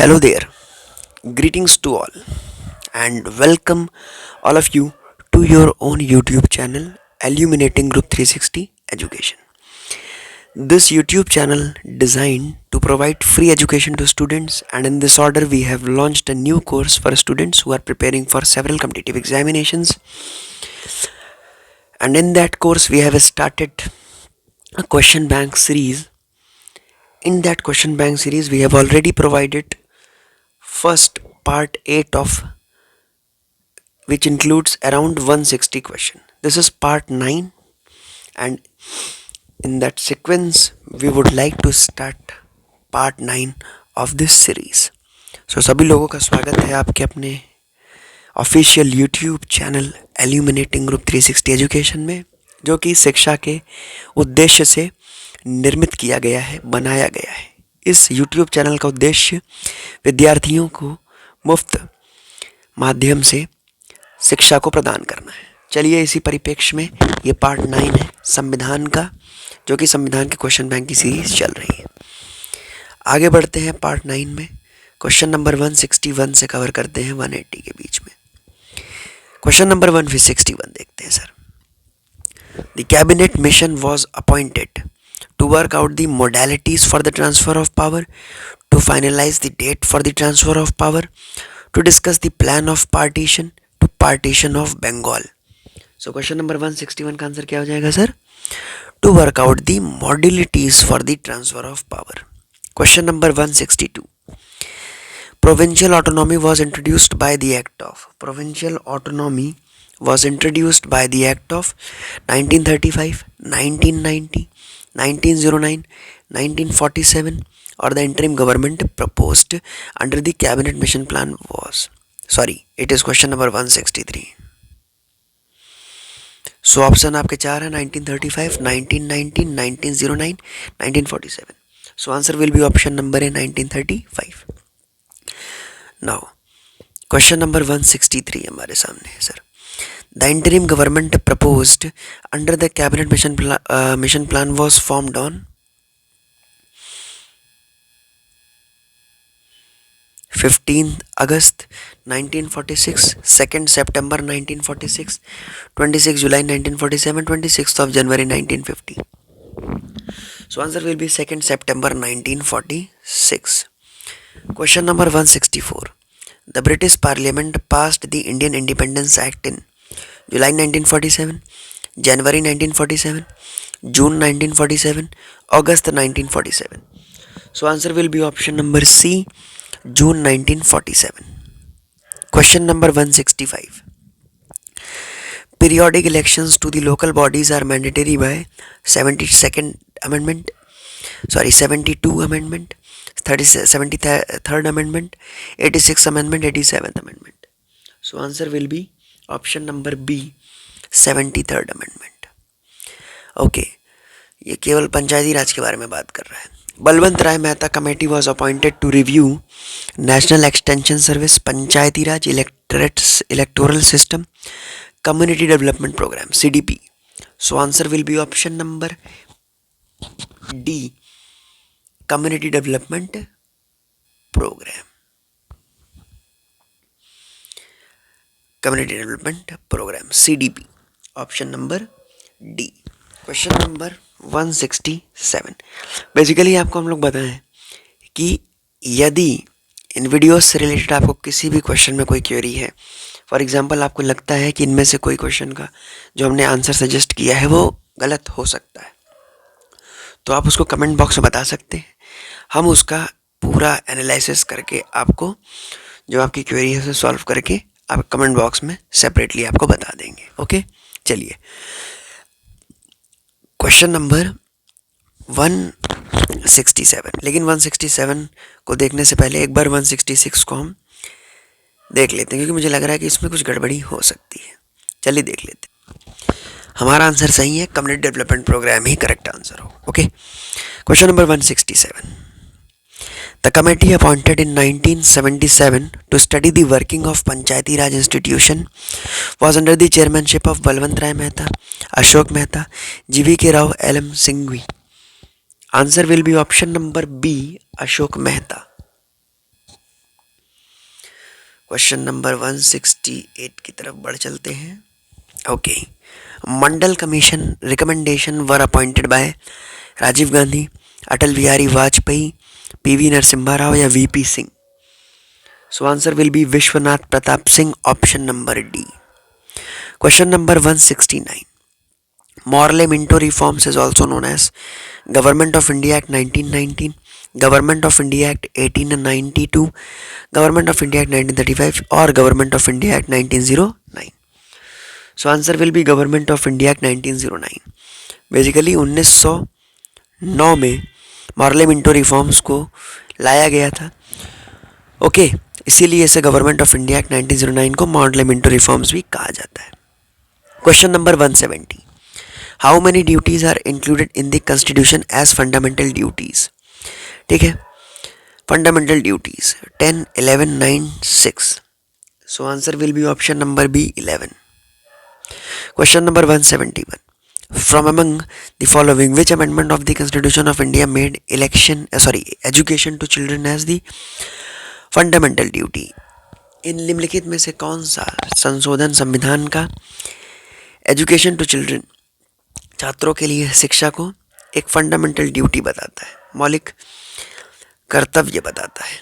Hello there, greetings to all, and welcome all of you to your own YouTube channel, Illuminating Group 360 Education. This YouTube channel designed to provide free education to students, and in this order, we have launched a new course for students who are preparing for several competitive examinations. And in that course, we have started a question bank series. In that question bank series, we have already provided first part 8 of which includes around 160 questions. This is part 9, and in that sequence we would like to start part 9 of this series. So सभी लोगों का स्वागत है आपके अपने official YouTube channel illuminating group 360 education में, जो कि शिक्षा के उद्देश्य से निर्मित किया गया है, बनाया गया है। इस यूट्यूब चैनल का उद्देश्य विद्यार्थियों को मुफ्त माध्यम से शिक्षा को प्रदान करना है। चलिए इसी परिप्रेक्ष्य में ये पार्ट 9 है संविधान का, जो कि संविधान के क्वेश्चन बैंक की सीरीज चल रही है। आगे बढ़ते हैं पार्ट 9 में। क्वेश्चन नंबर 161 से कवर करते हैं 180 के बीच में। क्वेश्चन नंबर 161 देखते हैं sir. The cabinet mission was appointed to work out the modalities for the transfer of power, to finalize the date for the transfer of power, to discuss the plan of partition, to partition of Bengal. So question number 161 का answer क्या हो जाएगा sir? To work out the modalities for the transfer of power. Question number 162. Provincial autonomy was introduced by the Act of. Provincial autonomy was introduced by the Act of 1935, 1990, 1909, 1947, or the interim government proposed under the cabinet mission plan was. Sorry, it is question number 163. So option आपके चार है 1935, 1919, 1909, 1947. So answer will be option number A 1935. Now question number 163 हमारे सामने है sir. The interim government proposed under the cabinet mission plan was formed on 15th August 1946, 2nd September 1946, 26th July 1947, 26th of January 1950. So answer will be 2nd September 1946. Question number 164. The British Parliament passed the Indian Independence Act in July 1947, January 1947, June 1947, August 1947. So answer will be option number C, June 1947. Question number 165. Periodic elections to the local bodies are mandatory by 72nd Amendment, 72 Amendment, 73rd Amendment, 86th Amendment, 87th Amendment. So answer will be option number B, 73rd Amendment. Okay, ये केवल पंचायती राज के बारे में बात कर रहा है. Balwant Rai Mehta committee was appointed to review national extension service, Panchayati Raj, electoral system, community development program, CDP. So answer will be option number D, community development program. Community development program CDP, option number D. Question number 167. Basically आपको हम लोग बताएं कि यदि इन videos से related आपको किसी भी क्वेश्चन में कोई क्वेरी है, फॉर एग्जांपल आपको लगता है कि इनमें से कोई क्वेश्चन का जो हमने आंसर सजेस्ट किया है वो गलत हो सकता है, तो आप उसको कमेंट बॉक्स में बता सकते हैं. हम उसका पूरा एनालिसिस करके आपको जो आपकी क्वेरी है उसे सॉल्व करके आप कमेंट बॉक्स में सेपरेटली आपको बता देंगे. ओके, चलिए क्वेश्चन नंबर 167. लेकिन 167 को देखने से पहले एक बार 166 को हम देख लेते हैं, क्योंकि मुझे लग रहा है कि इसमें कुछ गड़बड़ी हो सकती है. चलिए देख लेते हैं. हमारा आंसर सही है, कम्युनिटी डेवलपमेंट प्रोग्राम ही करेक्ट आंसर हो. Okay, question number 167. The committee appointed in 1977 to study the working of Panchayati Raj institution was under the chairmanship of Balwant Rai Mehta, Ashok Mehta, GVK Rao, LM Singhvi. Answer will be option number B, Ashok Mehta. Question number 168 की तरफ बढ़ चलते हैं. Okay. Mandal commission recommendation were appointed by Rajiv Gandhi, Atal Bihari Vajpayee, PV Narasimha Rao या VP Singh. So answer will be Vishwanath Pratap Singh, option number D. Question number 169. Morley Minto reforms is also known as Government of India Act 1919, Government of India Act 1892, Government of India Act 1935 or Government of India Act 1909. So answer will be Government of India Act 1909. Basically 1909 में Morley Minto reforms को लाया गया था. Okay, इसीलिए इसे government of India act 1909 को Morley Minto reforms भी कहा जाता है. Question number 170. How many duties are included in the constitution as fundamental duties. ठीक है, fundamental duties 10, 11, 9, 6. So answer will be option number B 11. Question number 171. From among the following, which amendment of the Constitution of India made education to children as the fundamental duty? इन निम्नलिखित में से कौन सा संशोधन संविधान का एजुकेशन टू चिल्ड्रन, छात्रों के लिए शिक्षा को एक फंडामेंटल ड्यूटी बताता है, मौलिक कर्तव्य बताता है.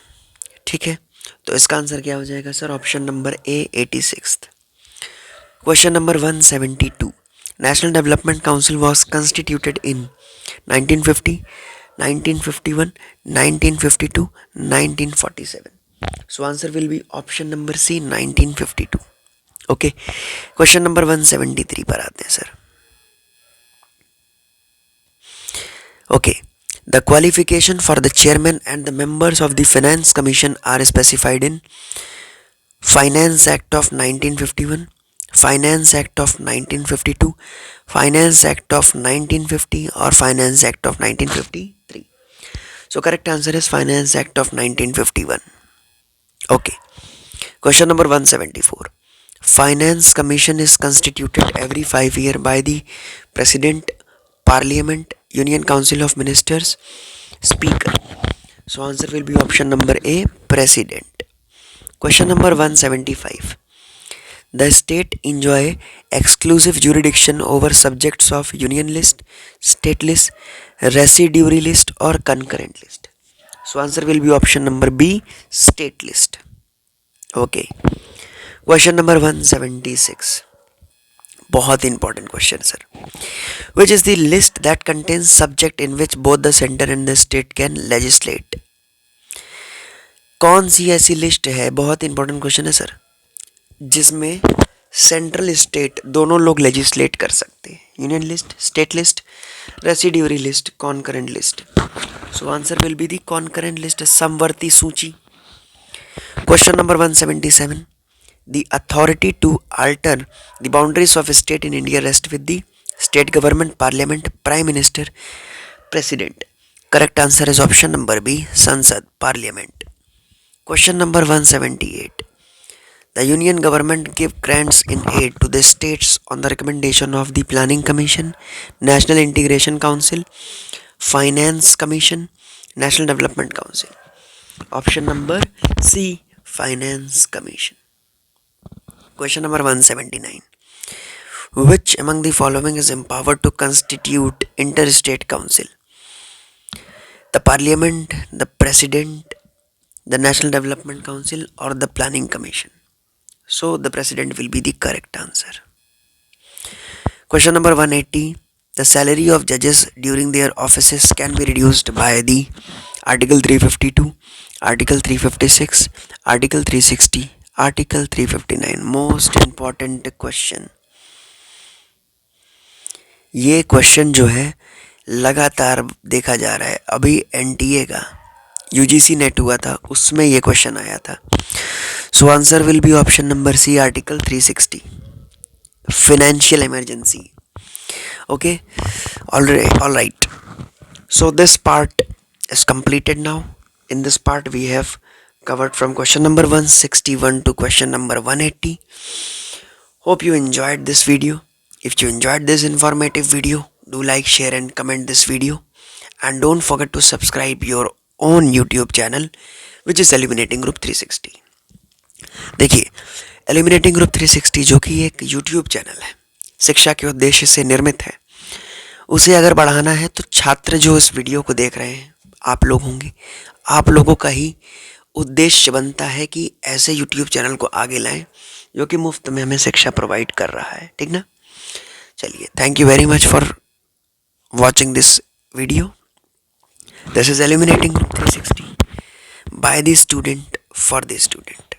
ठीक है, तो इसका आंसर क्या हो जाएगा sir? Option number A 86. Question number 172. National Development Council was constituted in 1950, 1951, 1952, 1947. So answer will be option number C 1952. Okay. Question number 173 पर आते हैं sir. Okay. The qualification for the chairman and the members of the Finance Commission are specified in Finance Act of 1951, Finance Act of 1952, Finance Act of 1950 or Finance Act of 1953. So correct answer is Finance Act of 1951. Okay. Question number 174. Finance Commission is constituted every 5 years by the President, Parliament, Union Council of Ministers, Speaker. So answer will be option number A, President. Question number 175. The state enjoy exclusive jurisdiction over subjects of union list, state list, residuary list or concurrent list. So answer will be option number B, state list. Okay. Question number 176. बहुत important question sir. Which is the list that contains subject in which both the center and the state can legislate? कौन सी ऐसी list है, बहुत important question है sir, जिसमें central state दोनों लोग legislate कर सकते हैं? Union list, state list, residuary list, concurrent list. So answer will be the concurrent list, समवर्ती सूची. Question number 177. The authority to alter the boundaries of state in India rest with the state government, parliament, prime minister, president. Correct answer is option number B, संसद, parliament. Question number 178. The Union Government give grants in aid to the states on the recommendation of the Planning Commission, National Integration Council, Finance Commission, National Development Council. Option number C, Finance Commission. Question number 179. Which among the following is empowered to constitute interstate council? The Parliament, the President, the National Development Council or the Planning Commission? So the president will be the correct answer. Question number 180. The salary of judges during their offices can be reduced by the Article 352, Article 356, Article 360, Article 359. Most important question. ये question जो है लगातार देखा जा रहा है. अभी NTA का UGC नेट हुआ था, उसमें ये क्वेश्चन आया था. So answer will be option number C, Article 360, financial emergency. Okay, all right. So this part is completed now. In this part we have covered from question number 161 to question number 180. Hope you enjoyed this video. If you enjoyed this informative video, do like, share and comment this video, and don't forget to subscribe your own YouTube channel, which is Illuminating Group 360. देखिए, illuminating group 360 जो कि एक YouTube channel है, शिक्षा के उद्देश्य से निर्मित है, उसे अगर बढ़ाना है तो छात्र जो इस वीडियो को देख रहे हैं, आप लोग होंगे, आप लोगों का ही उद्देश्य बनता है कि ऐसे यूट्यूब चैनल को आगे लाएं जो कि मुफ्त में हमें शिक्षा प्रोवाइड कर रहा है, ठीक ना। चलिए, thank you very much for watching this video. This is Illuminating Group 360 by the student for the student.